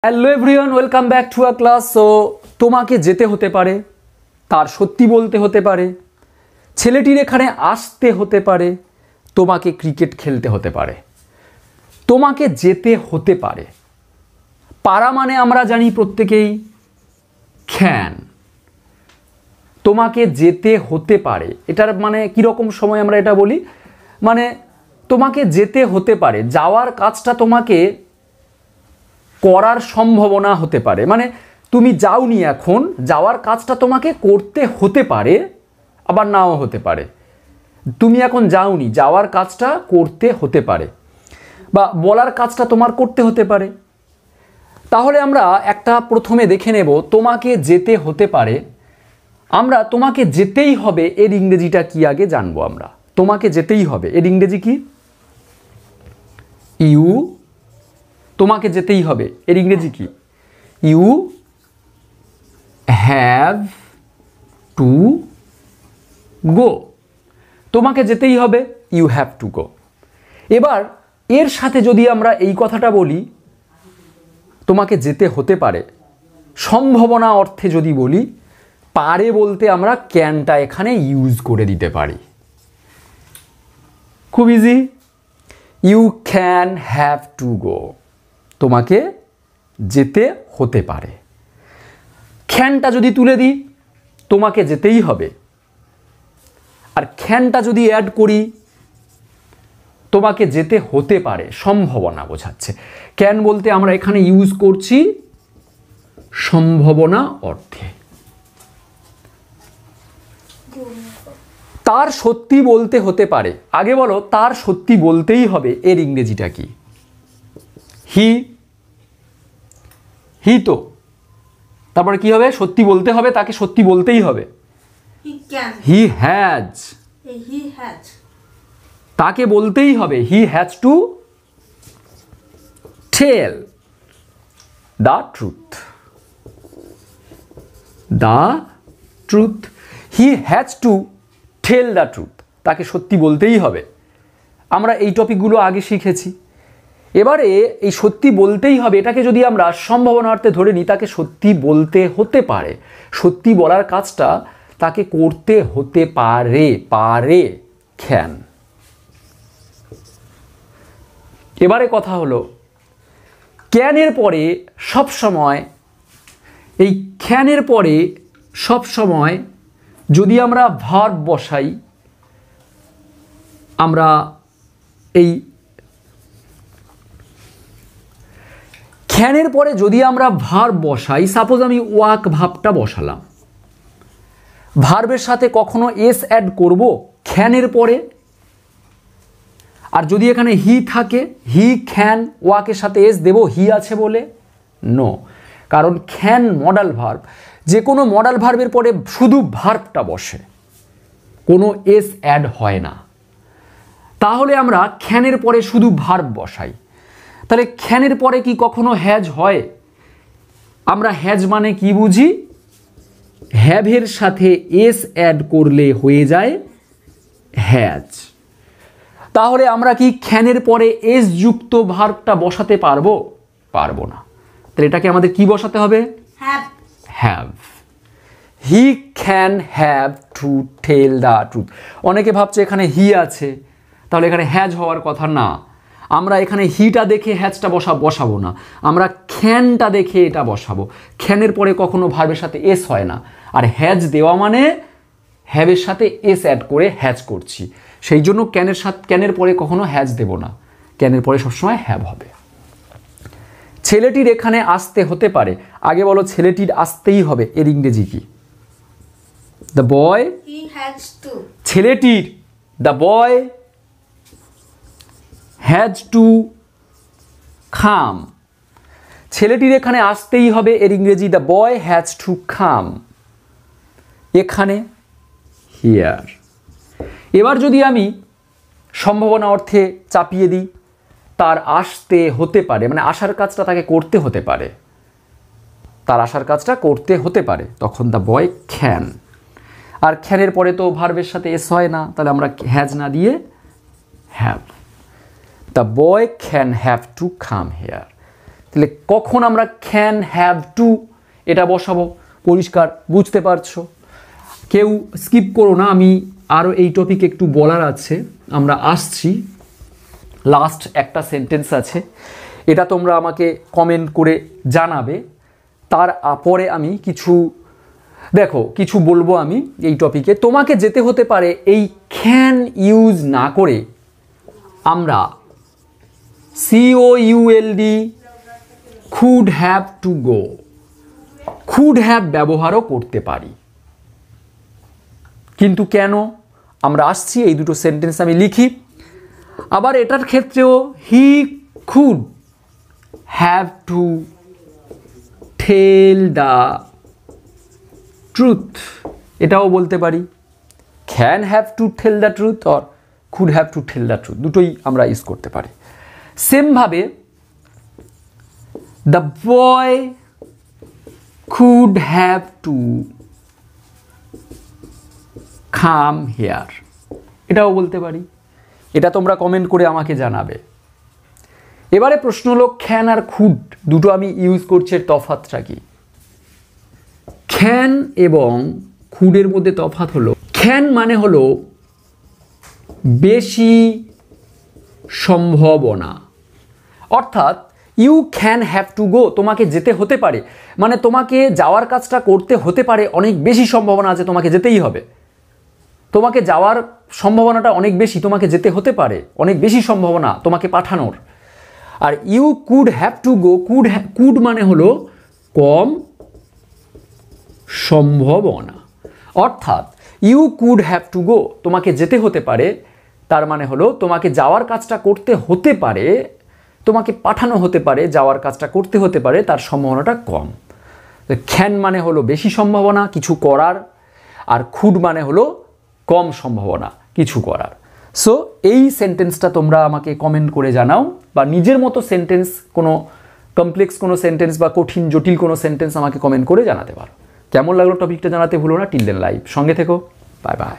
Hello everyone, welcome back to our class. So তোমাকে যেতে হতে পারে, তার সত্যি বলতে হতে পারে, ছেলেটির এখানে আসতে হতে পারে, তোমাকে ক্রিকেট খেলতে হতে পারে। তোমাকে যেতে হতে পারে, পারা মানে আমরা জানি প্রত্যেকেই ক্যান। তোমাকে যেতে হতে পারে, এটার মানে কীরকম সময় আমরা এটা বলি, মানে তোমাকে যেতে হতে পারে, যাওয়ার কাজটা তোমাকে করার সম্ভাবনা হতে পারে, মানে তুমি যাওনি, এখন যাওয়ার কাজটা তোমাকে করতে হতে পারে, আবার নাও হতে পারে। তুমি এখন যাওনি, যাওয়ার কাজটা করতে হতে পারে, বা বলার কাজটা তোমার করতে হতে পারে। তাহলে আমরা একটা প্রথমে দেখে নেব, তোমাকে যেতে হতে পারে। আমরা তোমাকে যেতেই হবে এর ইংরেজিটা কি আগে জানবো। আমরা তোমাকে যেতেই হবে এর ইংরেজি কি? ইউ। তোমাকে যেতেই হবে এর ইংরেজি কি? You have to go. তোমাকে যেতেই হবে, ইউ হ্যাভ টু গো। এবার এর সাথে যদি আমরা এই কথাটা বলি, তোমাকে যেতে হতে পারে, সম্ভাবনা অর্থে যদি বলি, পারে বলতে আমরা ক্যানটা এখানে ইউজ করে দিতে পারি। খুব easy. You can have to go. তোমাকে যেতে হতে পারে। ক্যানটা যদি তুলে দিই, তোমাকে যেতেই হবে। আর ক্যানটা যদি অ্যাড করি, তোমাকে যেতে হতে পারে, সম্ভাবনা বোঝাচ্ছে। ক্যান বলতে আমরা এখানে ইউজ করছি সম্ভাবনা অর্থে। তার সত্যি বলতে হতে পারে। আগে বলো, তার সত্যি বলতেই হবে এর ইংরেজিটা কি? হি। হি তো, তারপরে কি হবে? সত্যি বলতে হবে, তাকে সত্যি বলতেই হবে। He has. তাকে বলতেই হবে, he has to tell the truth. The truth. He has to tell the truth. তাকে সত্যি বলতেই হবে। আমরা এই টপিকগুলো আগে শিখেছি। এবারে এই সত্যি বলতেই হবে, এটাকে যদি আমরা সম্ভাবনা অর্থে ধরে নিই, তাকে সত্যি বলতে হতে পারে, সত্যি বলার কাজটা তাকে করতে হতে পারে। পারে ক্যান। এবারে কথা হলো, ক্যানের পরে সবসময়, এই ক্যানের পরে সবসময় যদি আমরা ভার্ব বসাই, আমরা এই ক্যানের পরে যদি আমরা ভার্ব বসাই, সাপোজ আমি ওয়াক ভার্বটা বসালাম, ভার্বের সাথে কখনো এস অ্যাড করব ক্যানের পরে? আর যদি এখানে হি থাকে, হি ক্যান, ওয়াকের সাথে এস দেব হি আছে বলে? নো, কারণ ক্যান মডাল ভার্ব। যে কোনো মডাল ভার্বের পরে শুধু ভার্বটা বসে, কোনো এস অ্যাড হয় না। তাহলে আমরা ক্যানের পরে শুধু ভার্ব বসাই। তাহলে ক্যানের পরে কি কখনো হ্যাজ হয়? আমরা হ্যাজ মানে কি বুঝি? হ্যাভের সাথে এস অ্যাড করলে হয়ে যায় হ্যাজ। তাহলে আমরা কি ক্যানের পরে এস যুক্ত ভার্বটা বসাতে পারবো? পারবো না। তাহলে এটাকে আমাদের কি বসাতে হবে? Have. He can have to tell the truth. অনেকে ভাবছে এখানে হি আছে, তাহলে এখানে হ্যাজ হওয়ার কথা না। আমরা এখানে হিটা দেখে হ্যাজটা বসাবো না, আমরা ক্যানটা দেখে এটা বসাবো। ক্যানের পরে কখনো ভার্বের সাথে এস হয় না, আর হ্যাজ দেওয়া মানে হ্যাভের সাথে এস অ্যাড করে হ্যাজ করছি। সেই জন্য ক্যানের পরে কখনো হ্যাজ দেব না, ক্যানের পরে সবসময় হ্যাভ হবে। ছেলেটির এখানে আসতে হতে পারে। আগে বলো, ছেলেটির আসতেই হবে এর ইংরেজি কি? The boy. ছেলেটির, the boy has to come. ছেলেটির এখানে আসতেই হবে এর ইংরেজি the boy has to come. এখানে হিয়ার। এবার যদি আমি সম্ভাবনা অর্থে চাপিয়ে দিই, তার আসতে হতে পারে, মানে আসার কাজটা তাকে করতে হতে পারে, তার আসার কাজটা করতে হতে পারে, তখন দ্য বয় ক্যান। আর ক্যানের পরে তো ভার্বের সাথে এস হয় না, তাহলে আমরা হ্যাজ না দিয়ে have. The boy can have to come here. তাহলে কখন আমরা ক্যান হ্যাভ টু এটা বসাবো, পরিষ্কার বুঝতে পারছো? কেউ স্কিপ করো না, আমি আরও এই টপিক একটু বলার আছে, আমরা আসছি। লাস্ট একটা সেন্টেন্স আছে, এটা তোমরা আমাকে কমেন্ট করে জানাবে, তার পরে আমি কিছু বলবো আমি এই টপিকে। তোমাকে যেতে হতে পারে এই ক্যান ইউজ না করে আমরা COULD could have to go, could have ব্যবহারও করতে পারি। কিন্তু কেন আমরা আসছি, এই দুটো সেন্টেন্স আমি লিখি। আবার এটার ক্ষেত্রেও হি could have to tell the truth, এটাও বলতে পারি। can have to tell the truth or could have to tell the truth, দুটোই আমরা ইউজ করতে পারি। সেমভাবে the boy could have to come here, এটাও বলতে পারি। এটা তোমরা কমেন্ট করে আমাকে জানাবে। এবারে প্রশ্ন হলো ক্যান আর খুড দুটো আমি ইউজ করছি, এর তফাৎটা কি? ক্যান এবং খুডের মধ্যে তফাৎ হলো, ক্যান মানে হলো বেশি সম্ভাবনা, অর্থাৎ you can have to go, তোমাকে যেতে হতে পারে, মানে তোমাকে যাওয়ার কাজটা করতে হতে পারে, অনেক বেশি সম্ভাবনা আছে, তোমাকে যেতেই হবে, তোমাকে যাওয়ার সম্ভাবনাটা অনেক বেশি, তোমাকে যেতে হতে পারে, অনেক বেশি সম্ভাবনা তোমাকে পাঠানোর। আর you could have to go, could মানে হলো কম সম্ভাবনা, অর্থাৎ you could have to go, তোমাকে যেতে হতে পারে, তার মানে হলো তোমাকে যাওয়ার কাজটা করতে হতে পারে, তোমাকে পাঠানো হতে পারে, যাওয়ার কাজটা করতে হতে পারে, তার সম্ভাবনাটা কম। ক্যান মানে হলো বেশি সম্ভাবনা কিছু করার, আর খুড মানে হলো কম সম্ভাবনা কিছু করার। সো এই সেন্টেন্সটা তোমরা আমাকে কমেন্ট করে জানাও, বা নিজের মতো সেন্টেন্স, কোনো কমপ্লেক্স কোনো সেন্টেন্স বা কঠিন জটিল কোনো সেন্টেন্স আমাকে কমেন্ট করে জানাতে পারো। কেমন লাগলো টপিকটা জানাতে ভুলো না। টিল দেন লাইভ সঙ্গে থেকো, বাই বাই।